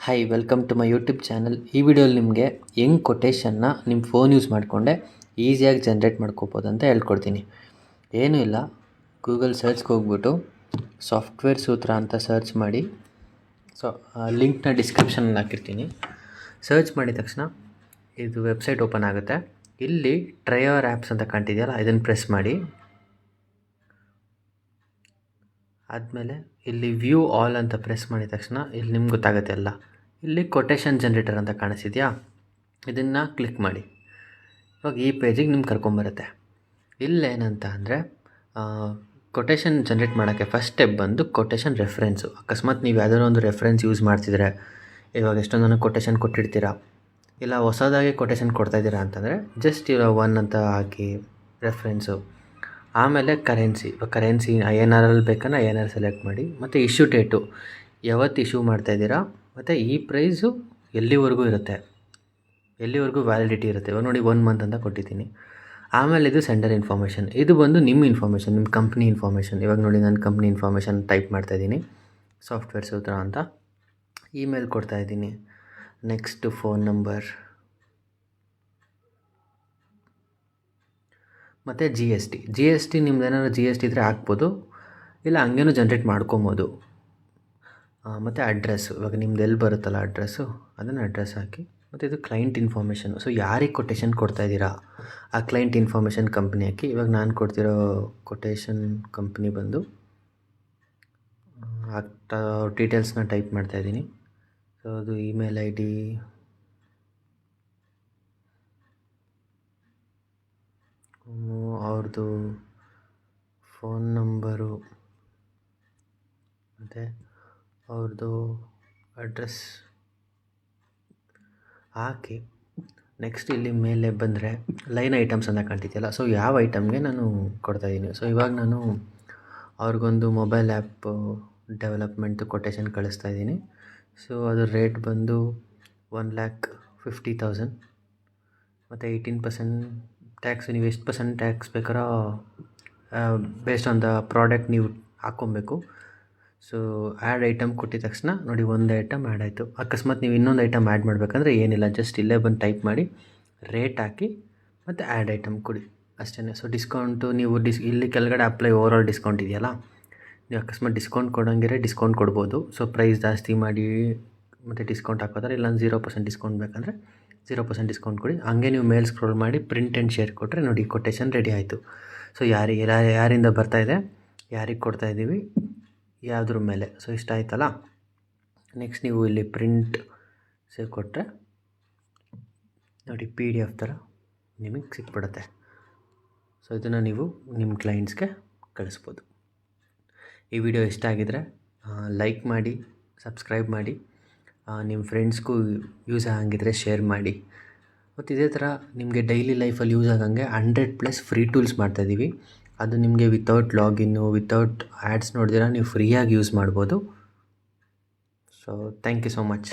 Hi welcome to my YouTube channel. ಈ ವಿಡಿಯೋಲಿ ನಿಮಗೆ ಹೆಂಗೆ ಕೊಟೇಶನ್ನ ನಿಮ್ಮ ಫೋನ್ ಯೂಸ್ ಮಾಡಿಕೊಂಡೆ ಈಸಿಯಾಗಿ ಜನ್ರೇಟ್ ಮಾಡ್ಕೋಬೋದು ಅಂತ ಹೇಳ್ಕೊಡ್ತೀನಿ. ಏನೂ ಇಲ್ಲ, ಗೂಗಲ್ ಸರ್ಚ್ಗೆ ಹೋಗ್ಬಿಟ್ಟು ಸಾಫ್ಟ್ವೇರ್ ಸೂತ್ರ ಅಂತ ಸರ್ಚ್ ಮಾಡಿ. ಲಿಂಕ್ನ ಡಿಸ್ಕ್ರಿಪ್ಷನಲ್ಲಿ ಹಾಕಿರ್ತೀನಿ. ಸರ್ಚ್ ಮಾಡಿದ ತಕ್ಷಣ ಇದು ವೆಬ್ಸೈಟ್ ಓಪನ್ ಆಗುತ್ತೆ. ಇಲ್ಲಿ ಟ್ರೈವರ್ ಆ್ಯಪ್ಸ್ ಅಂತ ಕಾಣ್ತಿದೆಯಲ್ಲ, ಇದನ್ನು ಪ್ರೆಸ್ ಮಾಡಿ. ಆದಮೇಲೆ ಇಲ್ಲಿ ವ್ಯೂ ಆಲ್ ಅಂತ ಪ್ರೆಸ್ ಮಾಡಿದ ತಕ್ಷಣ ಇಲ್ಲಿ ನಿಮ್ಗೆ ಗೊತ್ತಾಗುತ್ತೆ ಎಲ್ಲ. ಇಲ್ಲಿ ಕೊಟೇಶನ್ ಜನ್ರೇಟರ್ ಅಂತ ಕಾಣಿಸಿದೆಯಾ, ಇದನ್ನು ಕ್ಲಿಕ್ ಮಾಡಿ. ಇವಾಗ ಈ ಪೇಜಿಗೆ ನಿಮ್ಗೆ ಕರ್ಕೊಂಬರುತ್ತೆ. ಇಲ್ಲೇನಂತ ಅಂದರೆ ಕೊಟೇಶನ್ ಜನ್ರೇಟ್ ಮಾಡೋಕ್ಕೆ ಫಸ್ಟ್ ಸ್ಟೆಪ್ ಬಂದು ಕೊಟೇಶನ್ ರೆಫರೆನ್ಸು. ಅಕಸ್ಮಾತ್ ನೀವು ಯಾವುದಾದ್ರು ಒಂದು ರೆಫರೆನ್ಸ್ ಯೂಸ್ ಮಾಡ್ತಿದ್ರೆ, ಇವಾಗ ಎಷ್ಟೊಂದು ಜನ ಕೊಟೇಶನ್ ಕೊಟ್ಟಿರ್ತೀರಾ, ಇಲ್ಲ ಹೊಸದಾಗಿ ಕೊಟೇಶನ್ ಕೊಡ್ತಾಯಿದ್ದೀರಾ ಅಂತಂದರೆ ಜಸ್ಟ್ ಇವಾಗ 1 ಅಂತ ಹಾಕಿ ರೆಫರೆನ್ಸು. ಆಮೇಲೆ ಕರೆನ್ಸಿ, ಇವಾಗ ಕರೆನ್ಸಿ INR ಬೇಕಂದ್ರೆ INR ಸೆಲೆಕ್ಟ್ ಮಾಡಿ. ಮತ್ತು ಇಶ್ಯೂ ಡೇಟು, ಯಾವತ್ತು ಇಶ್ಯೂ ಮಾಡ್ತಾಯಿದ್ದೀರಾ, ಮತ್ತು ಈ ಪ್ರೈಸು ಎಲ್ಲಿವರೆಗೂ ಇರುತ್ತೆ, ಎಲ್ಲಿವರೆಗೂ ವ್ಯಾಲಿಡಿಟಿ ಇರುತ್ತೆ. ಇವಾಗ ನೋಡಿ 1 ಮಂತ್ ಅಂತ ಕೊಟ್ಟಿದ್ದೀನಿ. ಆಮೇಲೆ ಇದು ಸೆಂಡರ್ ಇನ್ಫಾರ್ಮೇಷನ್, ಇದು ಬಂದು ನಿಮ್ಮ ಇನ್ಫಾರ್ಮೇಷನ್, ನಿಮ್ಮ ಕಂಪ್ನಿ ಇನ್ಫಾರ್ಮೇಷನ್. ಇವಾಗ ನೋಡಿ ನಾನು ಕಂಪ್ನಿ ಇನ್ಫಾರ್ಮೇಷನ್ ಟೈಪ್ ಮಾಡ್ತಾಯಿದ್ದೀನಿ, ಸಾಫ್ಟ್ವೇರ್ ಸೂತ್ರ ಅಂತ. ಇಮೇಲ್ ಕೊಡ್ತಾಯಿದ್ದೀನಿ. ನೆಕ್ಸ್ಟ್ ಫೋನ್ ನಂಬರ್ ಮತ್ತು ಜಿ ಎಸ್ ಟಿ ನಿಮ್ದು ಏನಾದ್ರು GST ಇದ್ದರೆ ಹಾಕ್ಬೋದು, ಇಲ್ಲ ಹಂಗೇನೂ ಜನ್ರೇಟ್ ಮಾಡ್ಕೊಬೋದು. ಮತ್ತು ಅಡ್ರೆಸ್ಸು, ಇವಾಗ ನಿಮ್ದು ಎಲ್ಲಿ ಬರುತ್ತಲ್ಲ ಅಡ್ರೆಸ್ಸು, ಅದನ್ನು ಅಡ್ರೆಸ್ ಹಾಕಿ. ಮತ್ತು ಇದು ಕ್ಲೈಂಟ್ ಇನ್ಫಾರ್ಮೇಷನ್, ಸೊ ಯಾರಿಗೆ ಕೊಟೇಶನ್ ಕೊಡ್ತಾಯಿದ್ದೀರಾ ಆ ಕ್ಲೈಂಟ್ ಇನ್ಫಾರ್ಮೇಷನ್ ಕಂಪ್ನಿ ಹಾಕಿ. ಇವಾಗ ನಾನು ಕೊಡ್ತಿರೋ ಕೊಟೇಶನ್ ಕಂಪ್ನಿ ಬಂದು ಡೀಟೇಲ್ಸ್ನ ಟೈಪ್ ಮಾಡ್ತಾಯಿದ್ದೀನಿ. ಸೊ ಅದು ಇಮೇಲ್ ID, ಅವ್ರದ್ದು ಫೋನ್ ನಂಬರು, ಮತ್ತು ಅವ್ರದ್ದು ಅಡ್ರೆಸ್ ಹಾಕಿ. ನೆಕ್ಸ್ಟ್ ಇಲ್ಲಿ ಮೇಲೆ ಬಂದರೆ ಲೈನ್ ಐಟಮ್ಸ್ ಅಂತ ಕಾಣ್ತಿದೆಯಲ್ಲ, ಸೊ ಯಾವ ಐಟಮ್ಗೆ ನಾನು ಕೊಡ್ತಾಯಿದ್ದೀನಿ. ಸೊ ಇವಾಗ ನಾನು ಅವ್ರಿಗೊಂದು ಮೊಬೈಲ್ ಆ್ಯಪ್ ಡೆವಲಪ್ಮೆಂಟ್ ಕೊಟೇಶನ್ ಕಳಿಸ್ತಾಯಿದ್ದೀನಿ. ಸೊ ಅದು ರೇಟ್ ಬಂದು 1,50,000 ಮತ್ತು 18% ಟ್ಯಾಕ್ಸ್. ನೀವು ಎಷ್ಟು % ಟ್ಯಾಕ್ಸ್ ಬೇಕಾರೋ ಬೇಸ್ಡ್ ಆನ್ ದ ಪ್ರಾಡಕ್ಟ್ ನೀವು ಹಾಕ್ಕೊಬೇಕು. ಸೊ ಆ್ಯಡ್ ಐಟಮ್ ಕೊಟ್ಟಿದ ತಕ್ಷಣ ನೋಡಿ, ಒಂದು ಐಟಮ್ ಆ್ಯಡ್ ಆಯಿತು. ಅಕಸ್ಮಾತ್ ನೀವು ಇನ್ನೊಂದು ಐಟಮ್ ಆ್ಯಡ್ ಮಾಡಬೇಕಂದ್ರೆ ಏನಿಲ್ಲ, ಜಸ್ಟ್ ಇಲ್ಲೇ ಬಂದು ಟೈಪ್ ಮಾಡಿ, ರೇಟ್ ಹಾಕಿ, ಮತ್ತು ಆ್ಯಡ್ ಐಟಮ್ ಕೊಡಿ, ಅಷ್ಟೇ. ಸೊ ಡಿಸ್ಕೌಂಟು ನೀವು ಇಲ್ಲಿ ಕೆಳಗಡೆ ಅಪ್ಲೈ ಓವರಾಲ್ ಡಿಸ್ಕೌಂಟ್ ಇದೆಯಲ್ಲ, ನೀವು ಅಕಸ್ಮಾತ್ ಡಿಸ್ಕೌಂಟ್ ಕೊಡೋಂಗಿದ್ರೆ ಡಿಸ್ಕೌಂಟ್ ಕೊಡ್ಬೋದು. ಸೊ ಪ್ರೈಸ್ ಜಾಸ್ತಿ ಮಾಡಿ ಮತ್ತು ಡಿಸ್ಕೌಂಟ್ ಹಾಕೋದ್ರೆ, ಇಲ್ಲ 0% ಡಿಸ್ಕೌಂಟ್ ಬೇಕಂದರೆ 0% ಡಿಸ್ಕೌಂಟ್ ಕೊಡಿ. ಹಂಗೆ ನೀವು ಮೇಲ್ ಸ್ಕ್ರೋಲ್ ಮಾಡಿ ಪ್ರಿಂಟ್ ಆ್ಯಂಡ್ ಶೇರ್ ಕೊಟ್ಟರೆ ನೋಡಿ, ಕೊಟೇಶನ್ ರೆಡಿ ಆಯಿತು. ಸೊ ಯಾರಿಂದ ಬರ್ತಾಯಿದೆ, ಯಾರಿಗೆ ಕೊಡ್ತಾಯಿದ್ದೀವಿ, ಯಾವುದ್ರ ಮೇಲೆ. ಸೊ ಇಷ್ಟ ಆಯ್ತಲ್ಲ. ನೆಕ್ಸ್ಟ್ ನೀವು ಇಲ್ಲಿ ಪ್ರಿಂಟ್ ಸೇವ್ ಕೊಟ್ಟರೆ ನೋಡಿ, PDF ಥರ ನಿಮಗೆ ಸಿಕ್ಬಿಡುತ್ತೆ. ಸೊ ಇದನ್ನು ನೀವು ನಿಮ್ಮ ಕ್ಲೈಂಟ್ಸ್ಗೆ ಕಳಿಸ್ಬೋದು. ಈ ವಿಡಿಯೋ ಇಷ್ಟ ಆಗಿದರೆ ಲೈಕ್ ಮಾಡಿ, ಸಬ್ಸ್ಕ್ರೈಬ್ ಮಾಡಿ, ನಿಮ್ಮ ಫ್ರೆಂಡ್ಸ್ಗೂ ಯೂಸ್ ಆಗಂಗಿದ್ರೆ ಶೇರ್ ಮಾಡಿ. ಮತ್ತು ಇದೇ ಥರ ನಿಮಗೆ ಡೈಲಿ ಲೈಫಲ್ಲಿ ಯೂಸ್ ಆಗಂಗೆ 100+ ಫ್ರೀ ಟೂಲ್ಸ್ ಮಾಡ್ತಾಯಿದ್ದೀವಿ. ಅದು ನಿಮಗೆ ವಿತೌಟ್ ಲಾಗಿನ್ನು, ವಿತೌಟ್ ಆ್ಯಡ್ಸ್ ನೋಡಿದಿರ ನೀವು ಫ್ರೀಯಾಗಿ ಯೂಸ್ ಮಾಡ್ಬೋದು. So thank you so much.